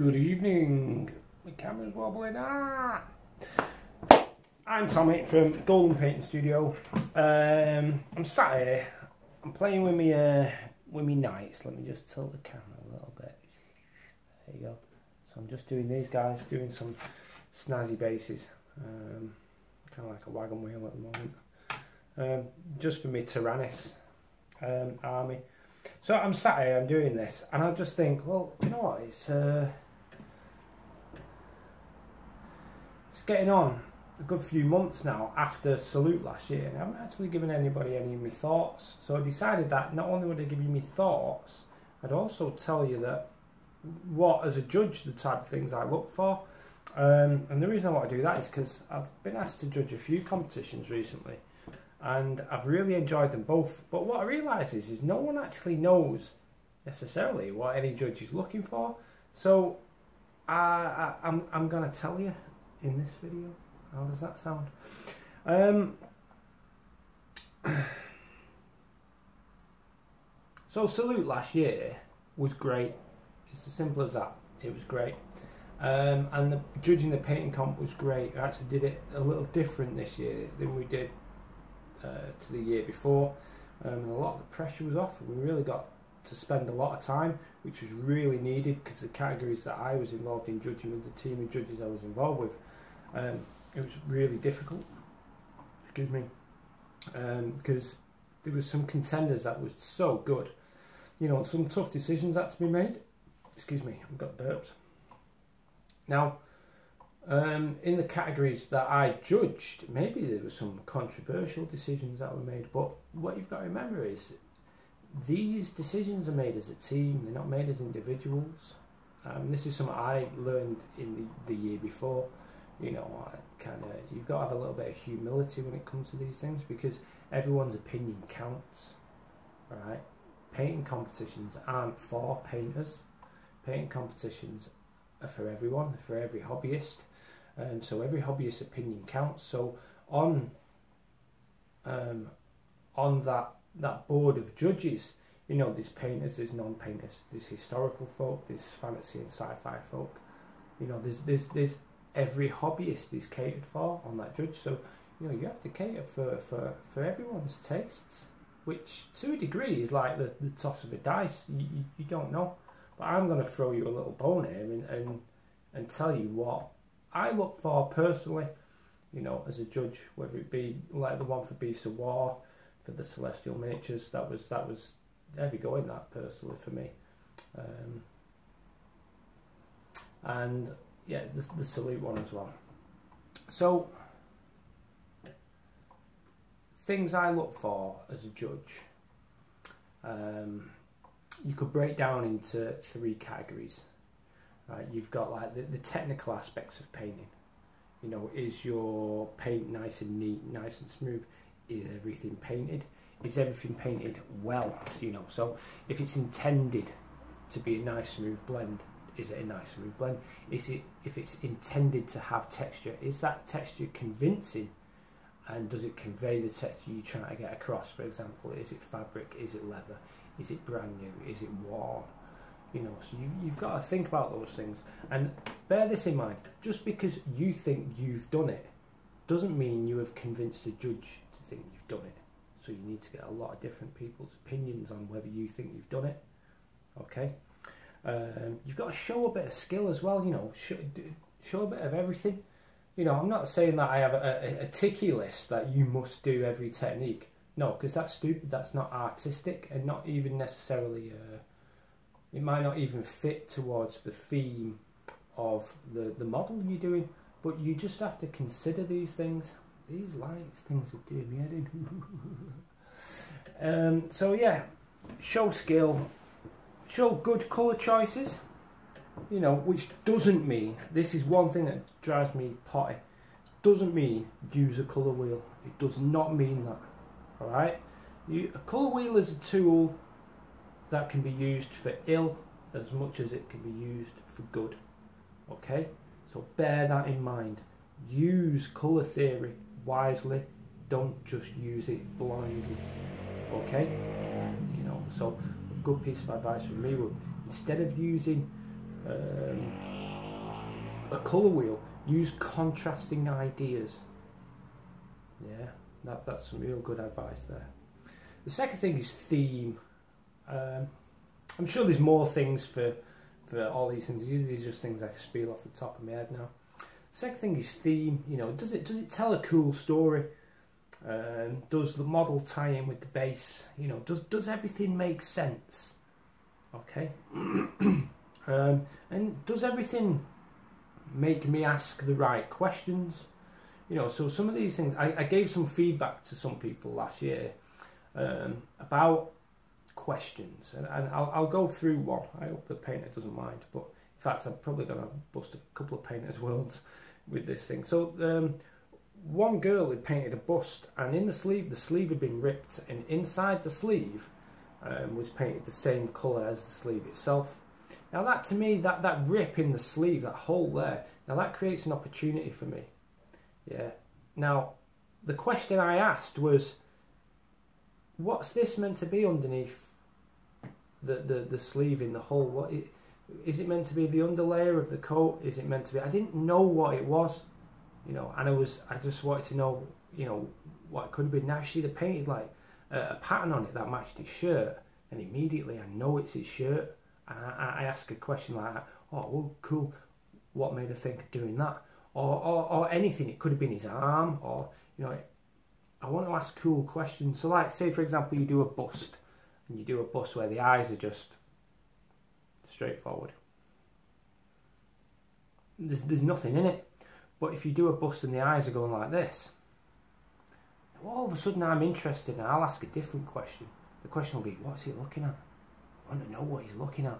Good evening. My camera's wobbling. I'm Tommy from Golem Painting Studio. I'm sat here. I'm playing with me knights. Let me just tilt the camera a little bit. There you go. So I'm just doing these guys, doing some snazzy bases. Kind of like a wagon wheel at the moment. Just for me Tyrannus army. So I'm sat here, I'm doing this, and I just think, well, you know what, it's getting on a good few months now after Salute last year, and I haven't actually given anybody any of my thoughts. So I decided that not only would I give you my thoughts, I'd also tell you that what, as a judge, the type of things I look for. And the reason I want to do that is because I've been asked to judge a few competitions recently, and I've really enjoyed them both. But what I realise is no one actually knows necessarily what any judge is looking for. So I'm going to tell you in this video. How does that sound? So Salute last year was great. It's as simple as that. It was great. And judging the painting comp was great. I actually did it a little different this year than we did to the year before, and a lot of the pressure was off, and we really got to spend a lot of time, which was really needed, because the categories that I was involved in judging with the team of judges I was involved with, it was really difficult, excuse me, because there was some contenders that were so good, you know, some tough decisions had to be made. Excuse me, I've got burps. Now, in the categories that I judged, maybe there were some controversial decisions that were made, but what you've got to remember is these decisions are made as a team, they're not made as individuals. This is something I learned in the year before. You know, you've got to have a little bit of humility when it comes to these things, because everyone's opinion counts, right? Painting competitions aren't for painters. Painting competitions are for everyone, for every hobbyist. So every hobbyist opinion counts. So on that board of judges, you know, there's painters, there's non-painters, there's historical folk, there's fantasy and sci-fi folk. You know, there's every hobbyist is catered for on that judge. So, you know, you have to cater for everyone's tastes, which to a degree is like the toss of a dice. You don't know. But I'm going to throw you a little bone here and tell you what I look for personally, you know, as a judge, whether it be like the one for Beasts of War, for the Celestial Natures. That was heavy going, that personally for me. And yeah, the Salute one as well. So things I look for as a judge, you could break down into three categories. Right, you've got like the technical aspects of painting. You know, is your paint nice and neat, nice and smooth? Is everything painted? Is everything painted well? You know, so if it's intended to be a nice smooth blend, is it a nice smooth blend? If it's intended to have texture, is that texture convincing? And does it convey the texture you're trying to get across? For example, is it fabric? Is it leather? Is it brand new? Is it worn? You know, so you've got to think about those things. And bear this in mind, just because you think you've done it, doesn't mean you have convinced a judge to think you've done it. So you need to get a lot of different people's opinions on whether you think you've done it. Okay? You've got to show a bit of skill as well, you know, show a bit of everything. You know, I'm not saying that I have a ticky list that you must do every technique. No, because that's stupid, that's not artistic, and not even necessarily, it might not even fit towards the theme of the model you're doing, but you just have to consider these things. These lights, things are doing me head in. So yeah, show skill, show good colour choices, you know, which doesn't mean, this is one thing that drives me potty, doesn't mean use a colour wheel. It does not mean that. Alright, a colour wheel is a tool that can be used for ill as much as it can be used for good. Okay, so bear that in mind. Use colour theory wisely, don't just use it blindly. Okay, you know, so a good piece of advice from me would, instead of using a colour wheel. Use contrasting ideas. Yeah, that's some real good advice there. The second thing is theme. I'm sure there's more things for all these things. These are just things I can spiel off the top of my head now. The second thing is theme. You know, does it tell a cool story? Does the model tie in with the base? You know, does everything make sense? Okay. And does everything make me ask the right questions? You know, so some of these things, I gave some feedback to some people last year about questions, and I'll go through one. I hope the painter doesn't mind, but in fact I'm probably going to bust a couple of painters' worlds with this thing. So one girl had painted a bust, and in the sleeve had been ripped, and inside the sleeve was painted the same colour as the sleeve itself. Now that, to me, that rip in the sleeve, that hole there, now that creates an opportunity for me. Yeah. Now, the question I asked was, what's this meant to be underneath the sleeve in the hole? Is it meant to be the underlayer of the coat? Is it meant to be? I didn't know what it was, you know, and I just wanted to know, you know, what it could have been. Now she'd have painted like a pattern on it that matched his shirt, and immediately I know it's his shirt. And I ask a question like, oh, well, cool, what made her think of doing that? Or anything. It could have been his arm, or, you know, I want to ask cool questions. So like, say for example, you do a bust, and you do a bust where the eyes are just straightforward. There's nothing in it. But if you do a bust and the eyes are going like this, all of a sudden I'm interested, and I'll ask a different question. The question will be, what's he looking at? I want to know what he's looking at.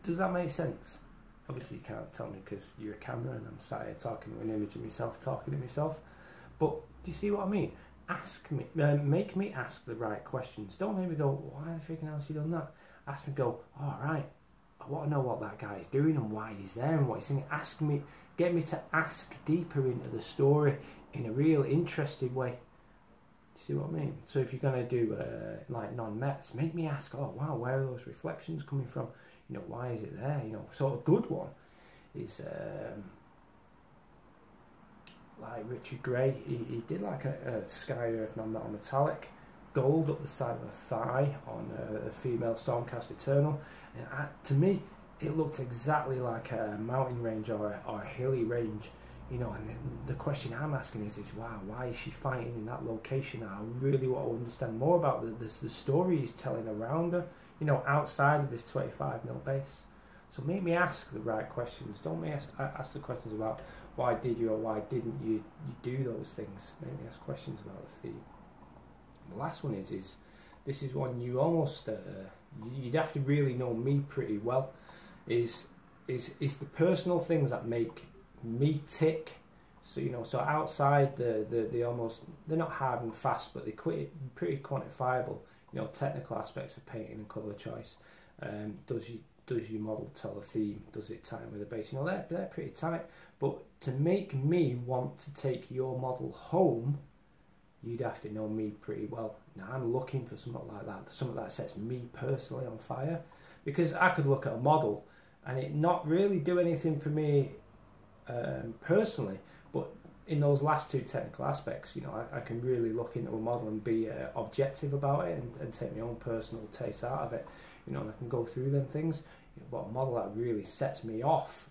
Does that make sense? Obviously you can't tell me because you're a camera and I'm sat here talking to an image of myself, talking to myself. But do you see what I mean? Ask me, make me ask the right questions. Don't make me go, why the freaking hell has he done that? Ask me, go, all right, I want to know what that guy is doing and why he's there and what he's saying. Ask me, get me to ask deeper into the story in a real interested way. See what I mean? So if you're going to do like non-Mets, make me ask, oh wow, where are those reflections coming from? You know, why is it there? You know, so a good one is like Richard Gray. He did like a sky earth non-metal metallic gold up the side of the thigh on a female Stormcast Eternal. And to me, it looked exactly like a mountain range or a hilly range. You know, and the question I'm asking is wow, why is she fighting in that location? I really want to understand more about the story he's telling around her, you know, outside of this 25mm base. So make me ask the right questions. Don't make me ask the questions about why did you or why didn't you do those things. Make me ask questions about the theme. The last one is this is one you almost, you'd have to really know me pretty well, is the personal things that make me tick. So, you know, so outside the almost, they're not hard and fast, but they're pretty quantifiable, you know, technical aspects of painting and colour choice. Does your model tell a theme? Does it tie in with the base? You know, they're pretty tight. But to make me want to take your model home, you'd have to know me pretty well. Now I'm looking for something like that, something that sets me personally on fire, because I could look at a model and it not really do anything for me personally, but in those last two technical aspects, you know, I can really look into a model and be objective about it and take my own personal taste out of it, you know, and I can go through them things. You know, but a model that really sets me off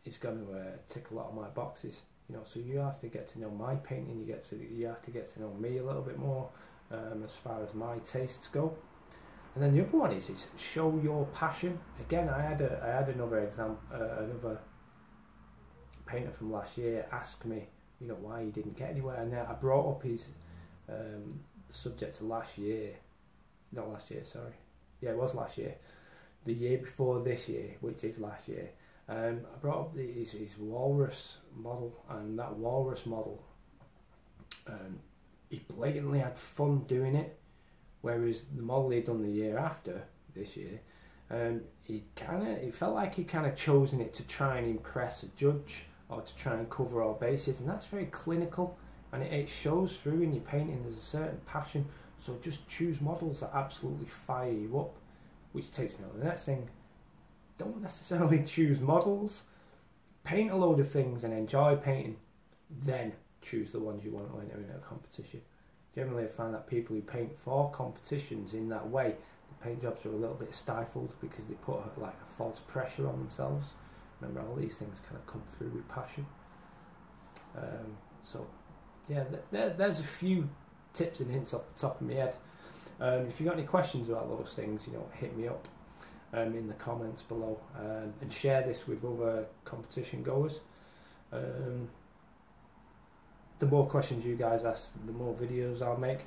is going to tick a lot of my boxes, you know. So you have to get to know my painting, you have to get to know me a little bit more as far as my tastes go. And then the other one is show your passion. Again, I had another example, another painter from last year ask me, you know, why he didn't get anywhere, and I brought up his subject to last year. Not last year, sorry. Yeah, it was last year. The year before this year, which is last year. I brought up his walrus model, and that walrus model, he blatantly had fun doing it. Whereas the model he'd done the year after, this year, it felt like he kind of chosen it to try and impress a judge or to try and cover all bases, and that's very clinical, and it shows through in your painting. There's a certain passion, so just choose models that absolutely fire you up, which takes me on to the next thing. don't necessarily choose models. Paint a load of things and enjoy painting, then choose the ones you want to enter in a competition. Generally, I find that people who paint for competitions in that way, the paint jobs are a little bit stifled because they put like a false pressure on themselves. Remember, all these things kind of come through with passion. So, yeah, there's a few tips and hints off the top of my head. If you've got any questions about those things, hit me up in the comments below, and share this with other competition goers. The more questions you guys ask, the more videos I'll make.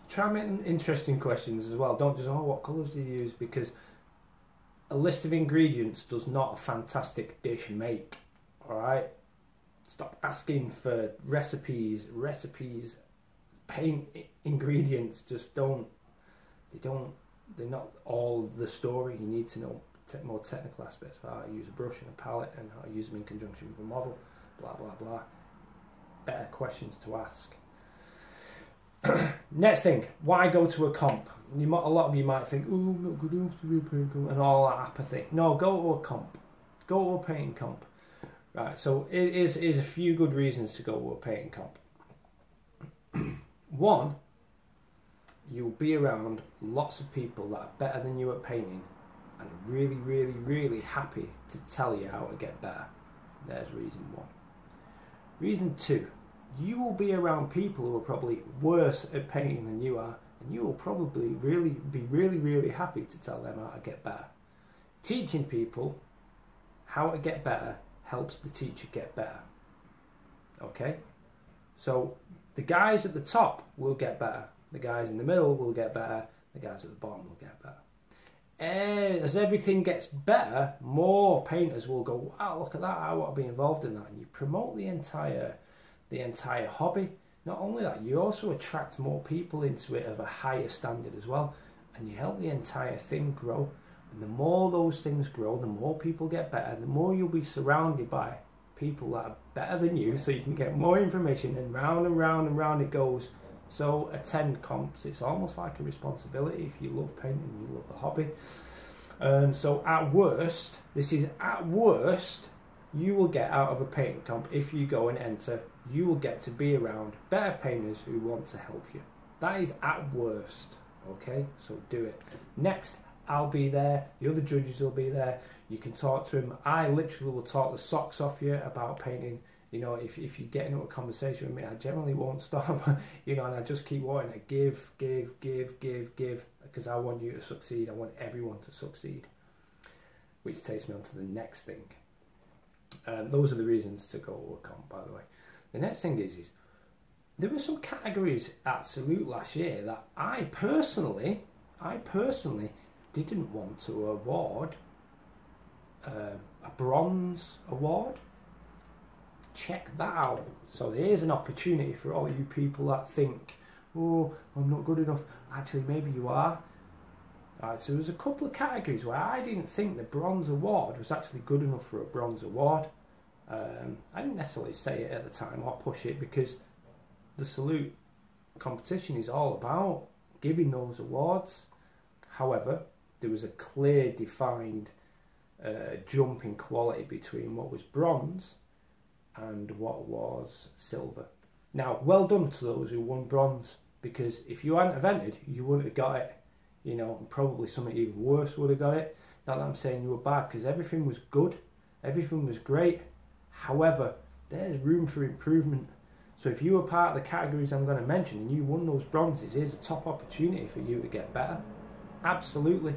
Try and make interesting questions as well. Don't just, what colours do you use? Because a list of ingredients does not a fantastic dish make. Alright? Stop asking for recipes, paint ingredients just they're not all the story. You need to know more technical aspects of how to use a brush and a palette and how to use them in conjunction with a model, blah blah blah. Better questions to ask. Next thing, why go to a comp? A lot of you might think, I'm not good enough to be a paint comp, and all that apathy. No, go to a comp. Go to a painting comp. Right, so it is a few good reasons to go to a painting comp. One, you'll be around lots of people that are better than you at painting and are really, really, really happy to tell you how to get better. There's reason one. Reason two, you will be around people who are probably worse at painting than you are, and you will probably be really happy to tell them how to get better. Teaching people how to get better helps the teacher get better. Okay? So the guys at the top will get better. The guys in the middle will get better. The guys at the bottom will get better. As everything gets better, more painters will go, wow, look at that, I want to be involved in that. And you promote the entire hobby. Not only that, you also attract more people into it of a higher standard as well. And you help the entire thing grow. And the more those things grow, the more people get better, the more you'll be surrounded by people that are better than you, so you can get more information, and round and round and round it goes. So attend comps. It's almost like a responsibility if you love painting, you love the hobby. So at worst, you will get out of a painting comp, if you go and enter, you will get to be around better painters who want to help you. That is at worst. Okay, so do it. Next, I'll be there. The other judges will be there. You can talk to them. I literally will talk the socks off you about painting. If you get into a conversation with me, I generally won't stop, and I just keep wanting to give, because I want you to succeed. I want everyone to succeed. Which takes me on to the next thing. Those are the reasons to go to a comp, by the way. The next thing is there were some categories at Salute last year that I personally didn't want to award a bronze award. Check that out. So here's an opportunity for all you people that think, oh, I'm not good enough. Actually, maybe you are. Alright, so there's a couple of categories where I didn't think the bronze award was actually good enough for a bronze award. I didn't necessarily say it at the time or push it, because the Salute competition is all about giving those awards. However, there was a clear defined jump in quality between what was bronze and what was silver. Now, well done to those who won bronze, because if you hadn't have entered, you wouldn't have got it, and probably something even worse would have got it. Not that I'm saying you were bad, because everything was good, everything was great. However, there's room for improvement. So if you were part of the categories I'm going to mention and you won those bronzes, here's a top opportunity for you to get better. Absolutely.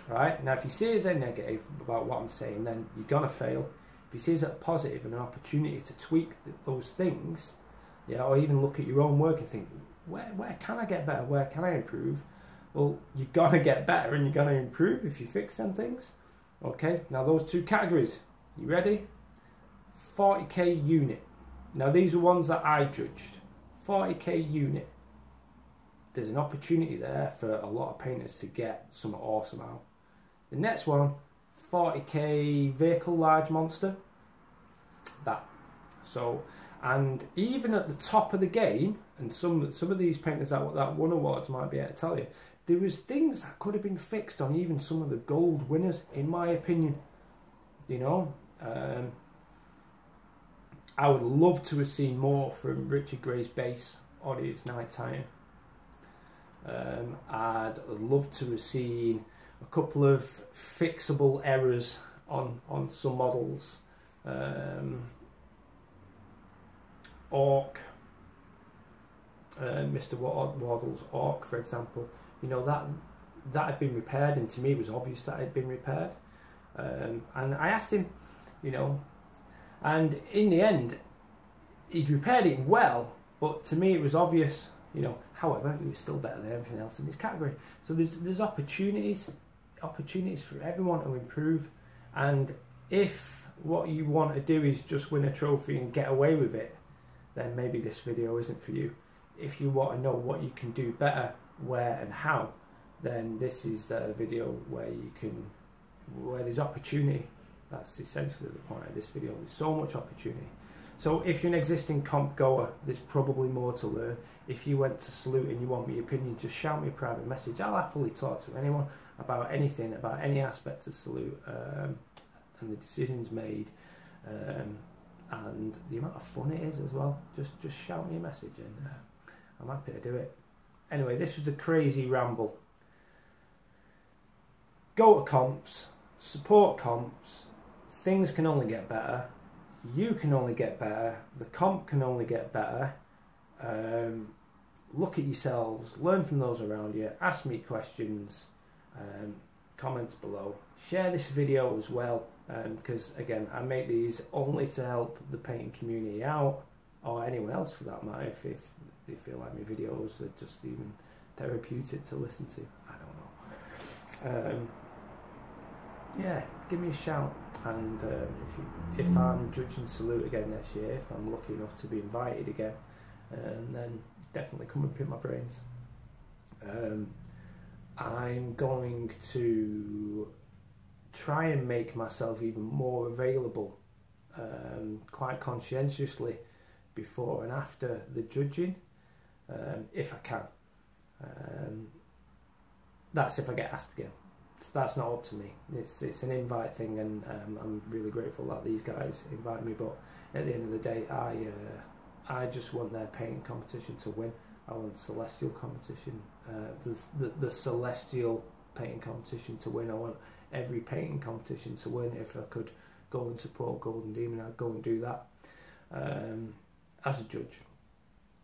Right? Now, if you see as a negative about what I'm saying, then you're going to fail. If you see as a positive and an opportunity to tweak those things, or even look at your own work and think, where can I get better? Where can I improve? Well, you're going to get better and you're going to improve if you fix them things. Okay, now those two categories. You ready? 40k unit. Now, these are ones that I judged. 40k unit. There's an opportunity there for a lot of painters to get some awesome out. The next one, 40k vehicle large monster. That. So, and even at the top of the game, and some of these painters that won awards might be able to tell you, there was things that could have been fixed on even some of the gold winners, in my opinion. You know, I would love to have seen more from Richard Gray's base on his Knight Iron. I'd love to have seen a couple of fixable errors on some models. Orc, Mr. Waddle's Orc, for example, you know, that had been repaired, and to me it was obvious that it had been repaired. And I asked him, you know, and in the end he'd repaired it well, but to me it was obvious, you know. However, it was still better than everything else in this category. So there's opportunities for everyone to improve, and if what you want to do is just win a trophy and get away with it, then maybe this video isn't for you. If you want to know what you can do better, where and how, then this is the video where there's opportunity. That's essentially the point of this video. There's so much opportunity. So if you're an existing comp goer, there's probably more to learn. If you went to Salute and you want my opinion, just shout me a private message. I'll happily talk to anyone about anything, about any aspect of Salute, and the decisions made, and the amount of fun it is as well. Just shout me a message, and I'm happy to do it. Anyway, this was a crazy ramble. Go to comps, support comps. Things can only get better. You can only get better. The comp can only get better. Look at yourselves. Learn from those around you. Ask me questions. Comments below. Share this video as well, because again, I make these only to help the painting community out, or anyone else for that matter, if they feel like my videos are just even therapeutic to listen to. I don't know. Yeah, give me a shout, and if I'm judging Salute again next year, if I'm lucky enough to be invited again, then definitely come and pick my brains. I'm going to try and make myself even more available, quite conscientiously, before and after the judging, if I can. That's if I get asked again. That's not up to me. It's an invite thing, and I'm really grateful that these guys invite me. But at the end of the day, I just want their painting competition to win. I want Celestial competition, the Celestial painting competition to win. I want every painting competition to win. If I could go and support Golden Demon, I'd go and do that as a judge.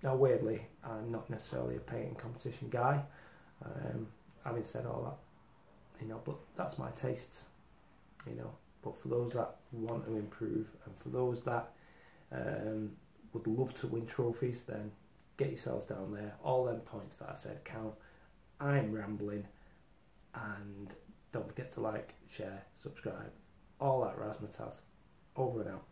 Now, weirdly, I'm not necessarily a painting competition guy. Having said all that, you know, but that's my tastes, you know. But for those that want to improve, and for those that would love to win trophies, then get yourselves down there. All them points that I said count. I'm rambling, and don't forget to like, share, subscribe, all that razzmatazz. Over and out.